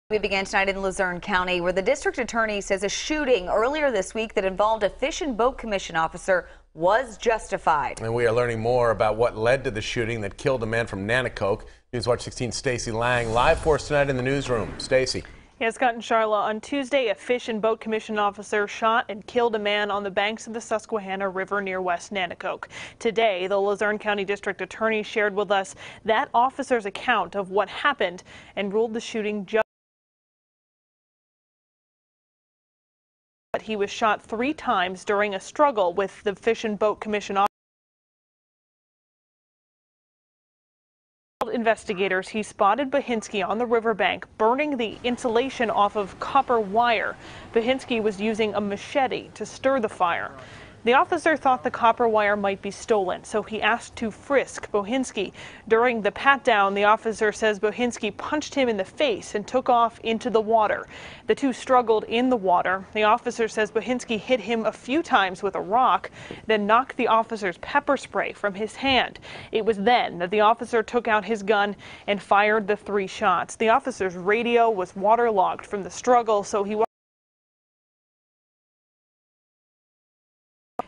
We began tonight in Luzerne County, where the district attorney says a shooting earlier this week that involved a Fish and Boat Commission officer was justified. And we are learning more about what led to the shooting that killed a man from Nanticoke. Newswatch 16's Stacey Lang live for us tonight in the newsroom. Stacey. Yes, Scott and Charla, on Tuesday, a Fish and Boat Commission officer shot and killed a man on the banks of the Susquehanna River near West Nanticoke. Today, the Luzerne County District Attorney shared with us that officer's account of what happened and ruled the shooting justified. He was shot 3 times during a struggle with the Fish and Boat Commission officer. Investigators, he spotted Bohinski on the riverbank burning the insulation off of copper wire. Bohinski was using a machete to stir the fire. The officer thought the copper wire might be stolen, so he asked to frisk Bohinski. During the pat-down, the officer says Bohinski punched him in the face and took off into the water. The two struggled in the water. The officer says Bohinski hit him a few times with a rock, then knocked the officer's pepper spray from his hand. It was then that the officer took out his gun and fired the 3 shots. The officer's radio was waterlogged from the struggle, so he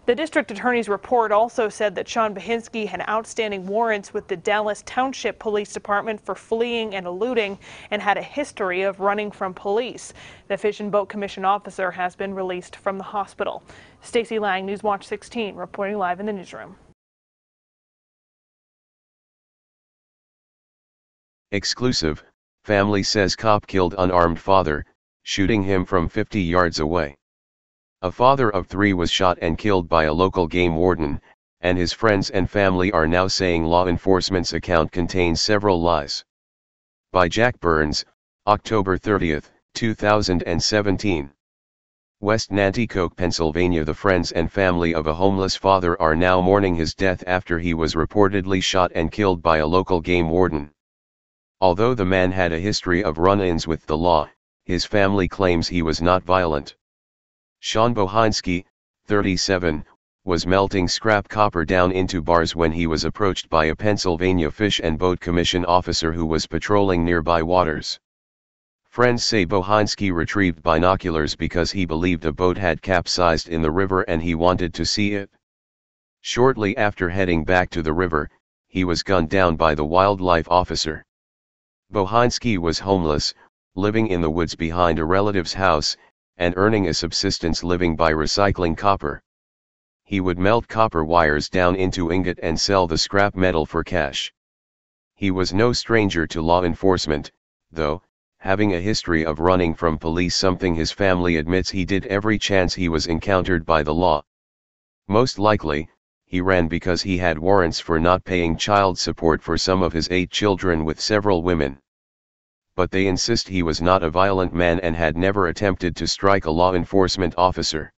The district attorney's report also said that Sean Bohinski had outstanding warrants with the Dallas Township Police Department for fleeing and eluding and had a history of running from police. The Fish and Boat Commission officer has been released from the hospital. Stacey Lang, Newswatch 16, reporting live in the newsroom. Exclusive. Family says cop killed unarmed father, shooting him from 50 yards away. A father of 3 was shot and killed by a local game warden, and his friends and family are now saying law enforcement's account contains several lies. By Jack Burns, October 30, 2017. West Nanticoke, Pennsylvania. The friends and family of a homeless father are now mourning his death after he was reportedly shot and killed by a local game warden. Although the man had a history of run-ins with the law, his family claims he was not violent. Sean Bohinski, 37, was melting scrap copper down into bars when he was approached by a Pennsylvania Fish and Boat Commission officer who was patrolling nearby waters. Friends say Bohinski retrieved binoculars because he believed a boat had capsized in the river and he wanted to see it. Shortly after heading back to the river, he was gunned down by the wildlife officer. Bohinski was homeless, living in the woods behind a relative's house, and earning a subsistence living by recycling copper. He would melt copper wires down into ingot and sell the scrap metal for cash. He was no stranger to law enforcement, though, having a history of running from police, something his family admits he did every chance he was encountered by the law. Most likely, he ran because he had warrants for not paying child support for some of his 8 children with several women. But they insist he was not a violent man and had never attempted to strike a law enforcement officer.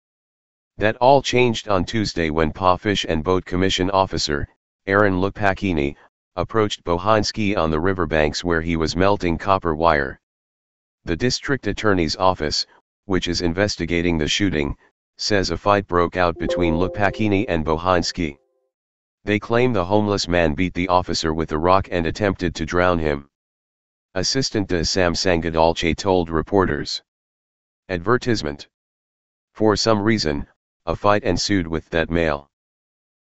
That all changed on Tuesday when Fish and Boat Commission officer, Aaron Lupacchini, approached Bohinski on the riverbanks where he was melting copper wire. The district attorney's office, which is investigating the shooting, says a fight broke out between Lupacchini and Bohinski. They claim the homeless man beat the officer with a rock and attempted to drown him. Assistant de Sam Sangadolce told reporters. Advertisement. For some reason, a fight ensued with that male.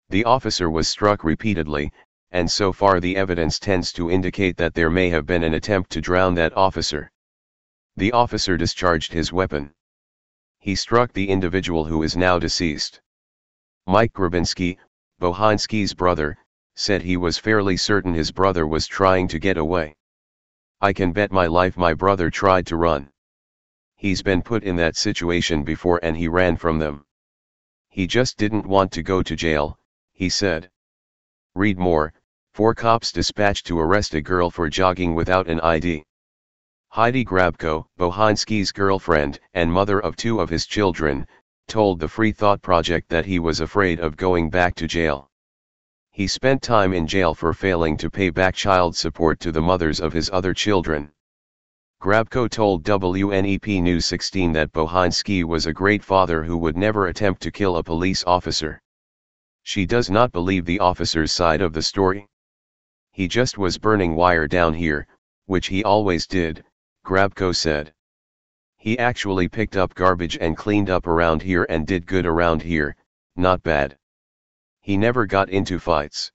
The officer was struck repeatedly, and so far the evidence tends to indicate that there may have been an attempt to drown that officer. The officer discharged his weapon. He struck the individual who is now deceased. Mike Grabinski, Bohinski's brother, said he was fairly certain his brother was trying to get away. I can bet my life my brother tried to run. He's been put in that situation before and he ran from them. He just didn't want to go to jail, he said. Read more. 4 cops dispatched to arrest a girl for jogging without an ID. Heidi Grabko, Bohinski's girlfriend and mother of 2 of his children, told the Free Thought Project that he was afraid of going back to jail. He spent time in jail for failing to pay back child support to the mothers of his other children. Grabko told WNEP News 16 that Bohinski was a great father who would never attempt to kill a police officer. She does not believe the officer's side of the story. He just was burning wire down here, which he always did, Grabko said. He actually picked up garbage and cleaned up around here and did good around here, not bad. He never got into fights.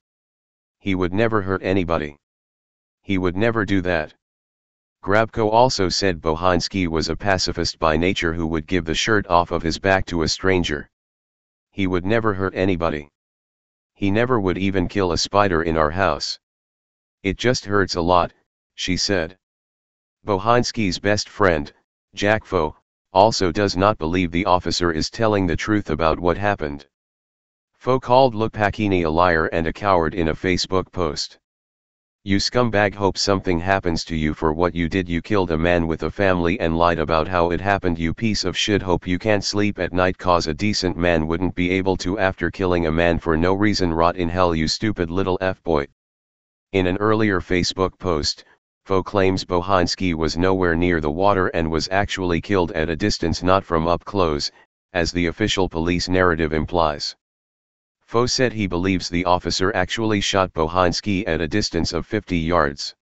He would never hurt anybody. He would never do that. Grabko also said Bohinski was a pacifist by nature who would give the shirt off of his back to a stranger. He would never hurt anybody. He never would even kill a spider in our house. It just hurts a lot, she said. Bohinski's best friend, Jack Foe, also does not believe the officer is telling the truth about what happened. Foe called Lukpakini a liar and a coward in a Facebook post. You scumbag, hope something happens to you for what you did. You killed a man with a family and lied about how it happened, you piece of shit. Hope you can't sleep at night cause a decent man wouldn't be able to after killing a man for no reason. Rot in hell, you stupid little f-boy. In an earlier Facebook post, Foe claims Bohinski was nowhere near the water and was actually killed at a distance, not from up close, as the official police narrative implies. Foe said he believes the officer actually shot Bohinski at a distance of 50 yards.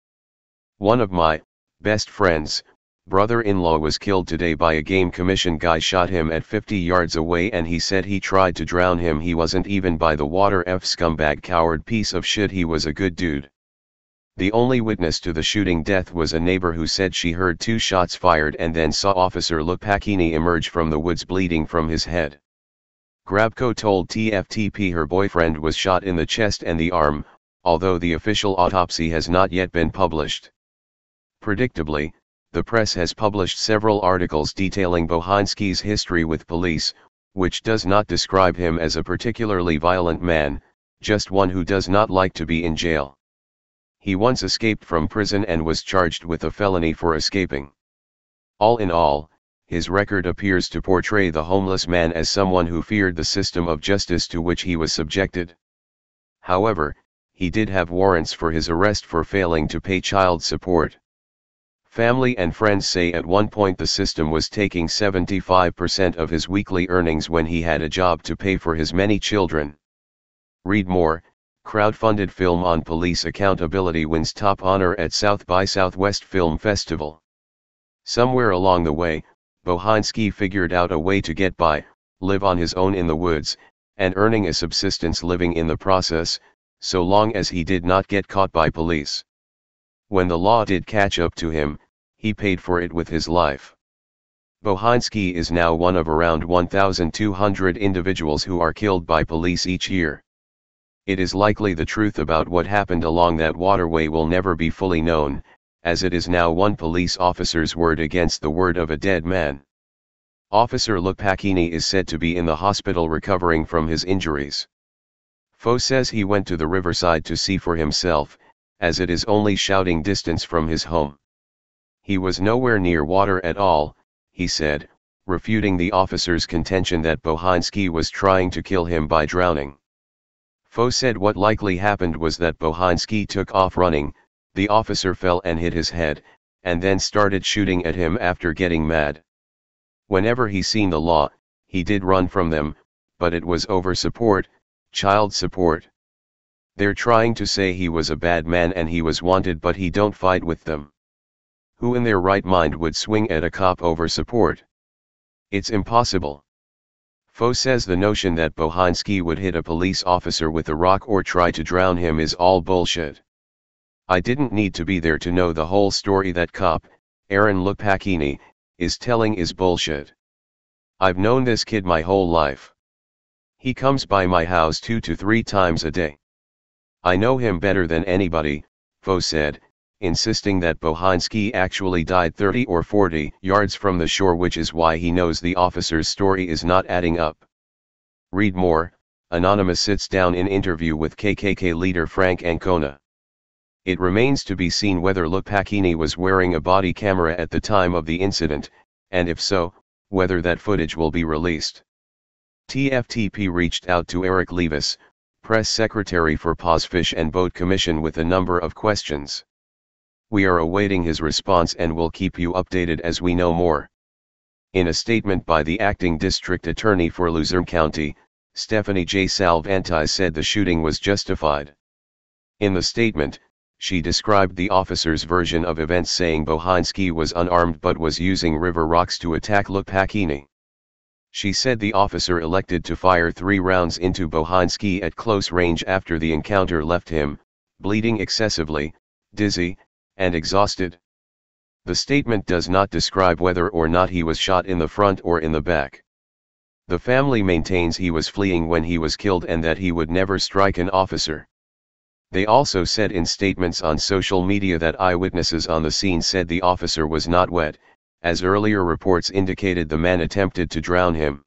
One of my best friends, brother-in-law, was killed today by a game commission guy, shot him at 50 yards away, and he said he tried to drown him. He wasn't even by the water. F scumbag, coward, piece of shit. He was a good dude. The only witness to the shooting death was a neighbor who said she heard 2 shots fired and then saw Officer Lukpakini emerge from the woods bleeding from his head. Grabko told TFTP her boyfriend was shot in the chest and the arm, although the official autopsy has not yet been published. Predictably, the press has published several articles detailing Bohinski's history with police, which does not describe him as a particularly violent man, just one who does not like to be in jail. He once escaped from prison and was charged with a felony for escaping. All in all, his record appears to portray the homeless man as someone who feared the system of justice to which he was subjected. However, he did have warrants for his arrest for failing to pay child support. Family and friends say at one point the system was taking 75% of his weekly earnings when he had a job to pay for his many children. Read more. Crowdfunded film on police accountability wins top honor at South by Southwest Film Festival. Somewhere along the way, Bohinski figured out a way to get by, live on his own in the woods, and earning a subsistence living in the process, so long as he did not get caught by police. When the law did catch up to him, he paid for it with his life. Bohinski is now one of around 1,200 individuals who are killed by police each year. It is likely the truth about what happened along that waterway will never be fully known, as it is now one police officer's word against the word of a dead man. Officer Lukpakini is said to be in the hospital recovering from his injuries. Foe says he went to the riverside to see for himself, as it is only shouting distance from his home. He was nowhere near water at all, he said, refuting the officer's contention that Bohinski was trying to kill him by drowning. Foe said what likely happened was that Bohinski took off running, the officer fell and hit his head, and then started shooting at him after getting mad. Whenever he seen the law, he did run from them, but it was over support, child support. They're trying to say he was a bad man and he was wanted, but he don't fight with them. Who in their right mind would swing at a cop over support? It's impossible. Foe says the notion that Bohinski would hit a police officer with a rock or try to drown him is all bullshit. I didn't need to be there to know the whole story that cop, Aaron Lukpakini, is telling is bullshit. I've known this kid my whole life. He comes by my house 2 to 3 times a day. I know him better than anybody, Foe said, insisting that Bohinski actually died 30 or 40 yards from the shore, which is why he knows the officer's story is not adding up. Read more. Anonymous sits down in interview with KKK leader Frank Ancona. It remains to be seen whether Lukpakini was wearing a body camera at the time of the incident, and if so, whether that footage will be released. TFTP reached out to Eric Levis, press secretary for PAWS Fish and Boat Commission, with a number of questions. We are awaiting his response and will keep you updated as we know more. In a statement by the acting district attorney for Luzerne County, Stephanie J. Salvanti said the shooting was justified. In the statement, She described the officer's version of events, saying Bohinski was unarmed but was using river rocks to attack Lupakini. She said the officer elected to fire 3 rounds into Bohinski at close range after the encounter left him bleeding excessively, dizzy, and exhausted. The statement does not describe whether or not he was shot in the front or in the back. The family maintains he was fleeing when he was killed and that he would never strike an officer. They also said in statements on social media that eyewitnesses on the scene said the officer was not wet, as earlier reports indicated the man attempted to drown him.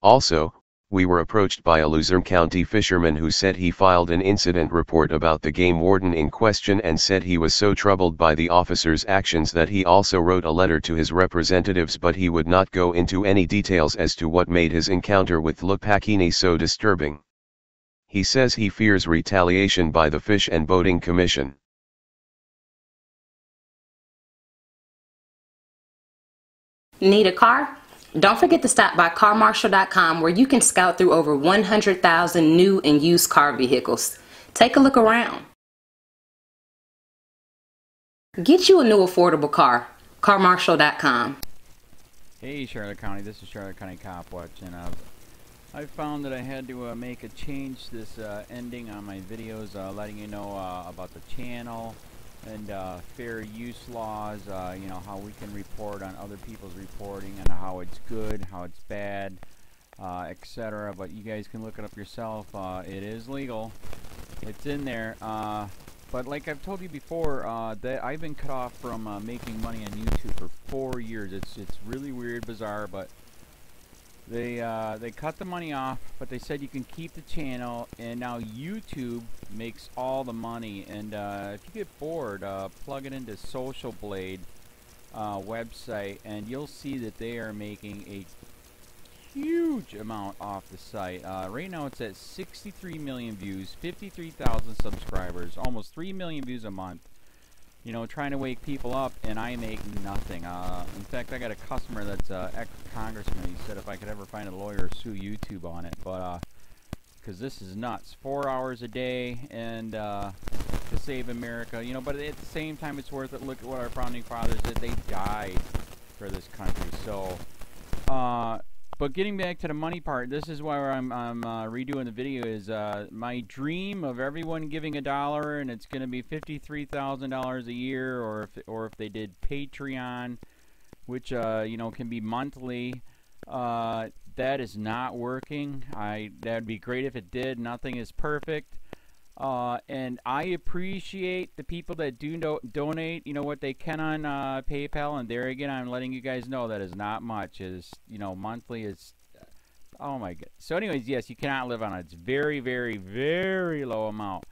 Also, we were approached by a Luzerne County fisherman who said he filed an incident report about the game warden in question and said he was so troubled by the officer's actions that he also wrote a letter to his representatives, but he would not go into any details as to what made his encounter with Lupakini so disturbing. He says he fears retaliation by the Fish and Boating Commission. Need a car? Don't forget to stop by carmarshal.com where you can scout through over 100,000 new and used car vehicles. Take a look around. Get you a new affordable car. carmarshal.com. Hey Charlotte County, this is Charlotte County COPWATCH, and I found that I had to make a change this ending on my videos, letting you know about the channel and fair use laws, you know, how we can report on other people's reporting and how it's good, how it's bad, etc. But you guys can look it up yourself. It is legal. It's in there. But like I've told you before, that I've been cut off from making money on YouTube for 4 years. It's really weird, bizarre, but they cut the money off, but they said you can keep the channel, and now YouTube makes all the money. And if you get bored, plug it into Social Blade website, and you'll see that they are making a huge amount off the site. Right now it's at 63 million views, 53,000 subscribers, almost 3 million views a month. You know, trying to wake people up, and I make nothing. In fact, I got a customer that's ex-congressman. He said if I could ever find a lawyer, sue YouTube on it. But because this is nuts. 4 hours a day, and to save America. You know, but at the same time, it's worth it. Look at what our founding fathers did. They died for this country. So, but getting back to the money part, this is why I'm redoing the video. Is my dream of everyone giving $1, and it's going to be $53,000 a year, or if they did Patreon, which you know, can be monthly. That is not working. That'd be great if it did. Nothing is perfect. And I appreciate the people that do donate, you know, what they can on PayPal. And there again, I'm letting you guys know that is not much. Is, you know, monthly is, oh my god. So anyways, yes, you cannot live on it. It's very, very, very low amount.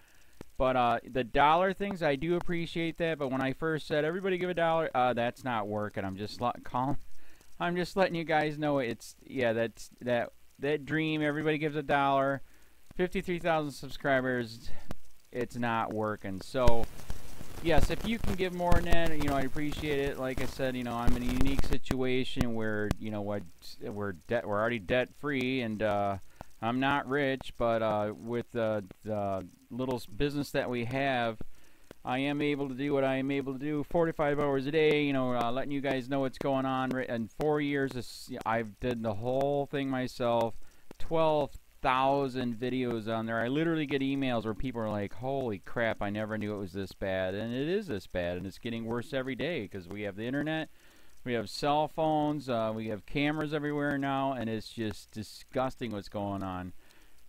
But the dollar things, I do appreciate that. But when I first said everybody give $1, that's not working. I'm just letting you guys know it's, yeah, that's that dream. Everybody gives $1. 53,000 subscribers, it's not working. So yes, if you can give more than that, you know, I appreciate it. Like I said, you know, I'm in a unique situation where, you know, what we're already debt free, and I'm not rich, but with the little business that we have, I am able to do what I am able to do 45 hours a day, you know, letting you guys know what's going on. In 4 years, I've did the whole thing myself. 12,000 videos on there. I literally get emails where people are like, holy crap, I never knew it was this bad. And it is this bad, and it's getting worse every day because we have the internet, we have cell phones, we have cameras everywhere now, and it's just disgusting what's going on.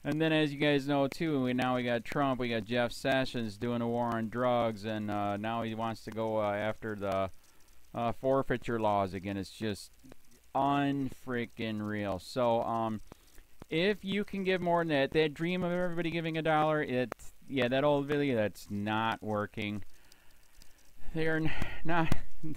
And then, as you guys know too, now we got Trump, we got Jeff Sessions doing a war on drugs, and now he wants to go after the forfeiture laws again. It's just unfreaking real. So if you can give more than that dream of everybody giving $1, it's, yeah, that old video, that's not working. They're not,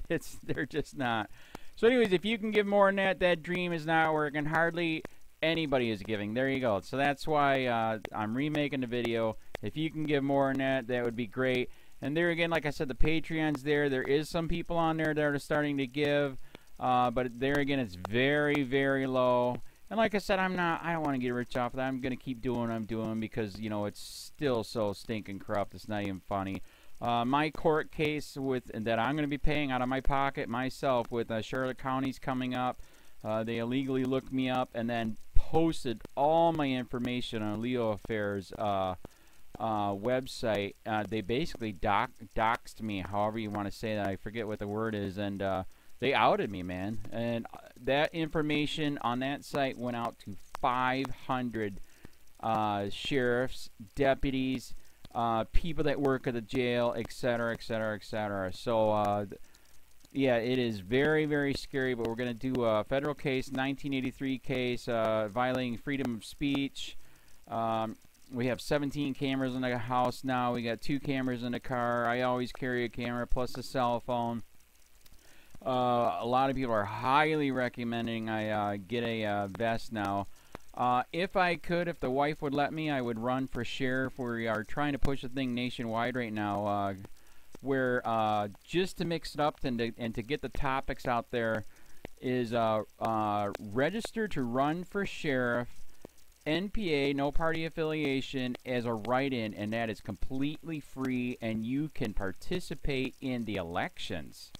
they're just not. So anyways, if you can give more than that dream is not working. Hardly anybody is giving. There you go. So that's why I'm remaking the video. If you can give more than that, that would be great. And there again, like I said, the Patreon's there. There is some people on there that are starting to give, but there again, it's very, very low. And like I said, I don't want to get rich off of that. I'm going to keep doing what I'm doing because, you know, it's still so stinking corrupt. It's not even funny. My court case that I'm going to be paying out of my pocket myself with Charlotte County's coming up. They illegally looked me up and then posted all my information on LEOAFFAIRS website. They basically doxed me, however you want to say that. I forget what the word is, and they outed me, man. And that information on that site went out to 500 sheriffs, deputies, people that work at the jail, etc., etc., etc. So, yeah, it is very, very scary, but we're going to do a federal case, 1983 case, violating freedom of speech. We have 17 cameras in the house now. We got 2 cameras in the car. I always carry a camera plus a cell phone. A lot of people are highly recommending I get a vest now. If I could, if the wife would let me, I would run for sheriff. We are trying to push the thing nationwide right now, where just to mix it up and to get the topics out there is register to run for sheriff, NPA, no party affiliation, as a write-in, and that is completely free, and you can participate in the elections.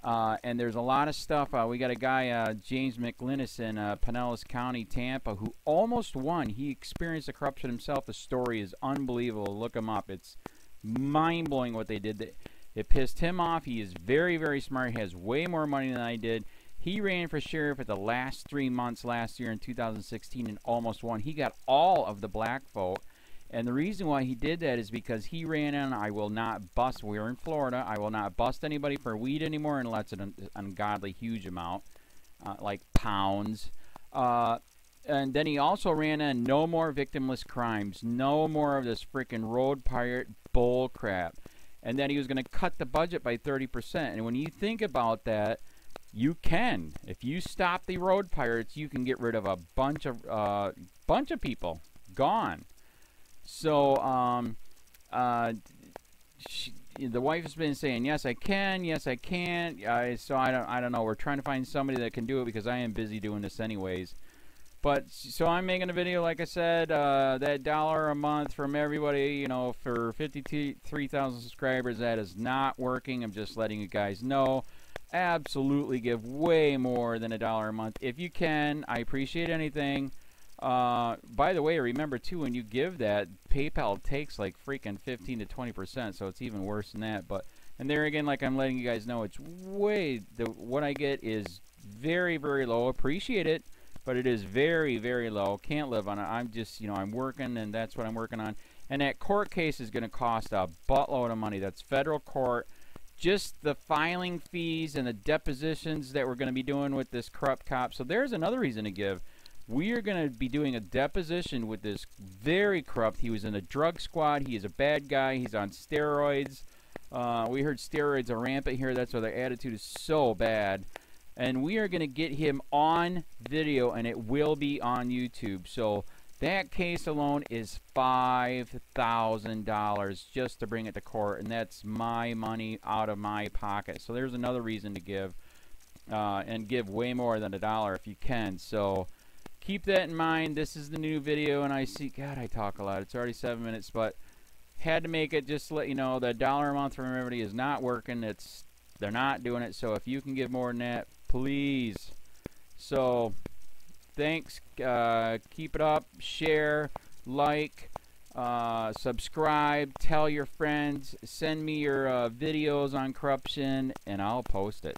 And there's a lot of stuff. We got a guy, James McLinnis in Pinellas County, Tampa, who almost won. He experienced the corruption himself. The story is unbelievable. Look him up. It's mind-blowing what they did. It pissed him off. He is very, very smart. He has way more money than I did. He ran for sheriff at the last 3 months last year in 2016 and almost won. He got all of the black vote. And the reason why he did that is because he ran in, I will not bust, we're in Florida, I will not bust anybody for weed anymore unless it's an ungodly huge amount, like pounds. And then he also ran in no more victimless crimes, no more of this freaking road pirate bull crap. And then he was going to cut the budget by 30%. And when you think about that, you can. If you stop the road pirates, you can get rid of a bunch of people. Gone. So, the wife has been saying, yes, I can, yes, I can't. So I don't know. We're trying to find somebody that can do it because I am busy doing this anyways. But, so I'm making a video, like I said, that $1 a month from everybody, you know, for 53,000 subscribers, that is not working. I'm just letting you guys know. Absolutely give way more than $1 a month. If you can, I appreciate anything. By the way, remember too, when you give that, PayPal takes like freaking 15 to 20%, so it's even worse than that. But, and there again, like I'm letting you guys know, it's way, what I get is very, very low. Appreciate it, but it is very, very low. Can't live on it. I'm just, you know, I'm working, and that's what I'm working on. And that court case is going to cost a buttload of money. That's federal court. Just the filing fees and the depositions that we're going to be doing with this corrupt cop. So there's another reason to give. We are going to be doing a deposition with this very corrupt. He was in a drug squad. He is a bad guy. He's on steroids. We heard steroids are rampant here. That's why their attitude is so bad. And we are going to get him on video, and it will be on YouTube. So that case alone is $5,000 just to bring it to court, and that's my money out of my pocket. So there's another reason to give, and give way more than $1 if you can. So keep that in mind. This is the new video, and I see, God, I talk a lot. It's already 7 minutes, but had to make it just to let you know that $1 a month from everybody is not working. They're not doing it. So if you can give more than that, please. So thanks. Keep it up. Share, like, subscribe, tell your friends, send me your videos on corruption, and I'll post it.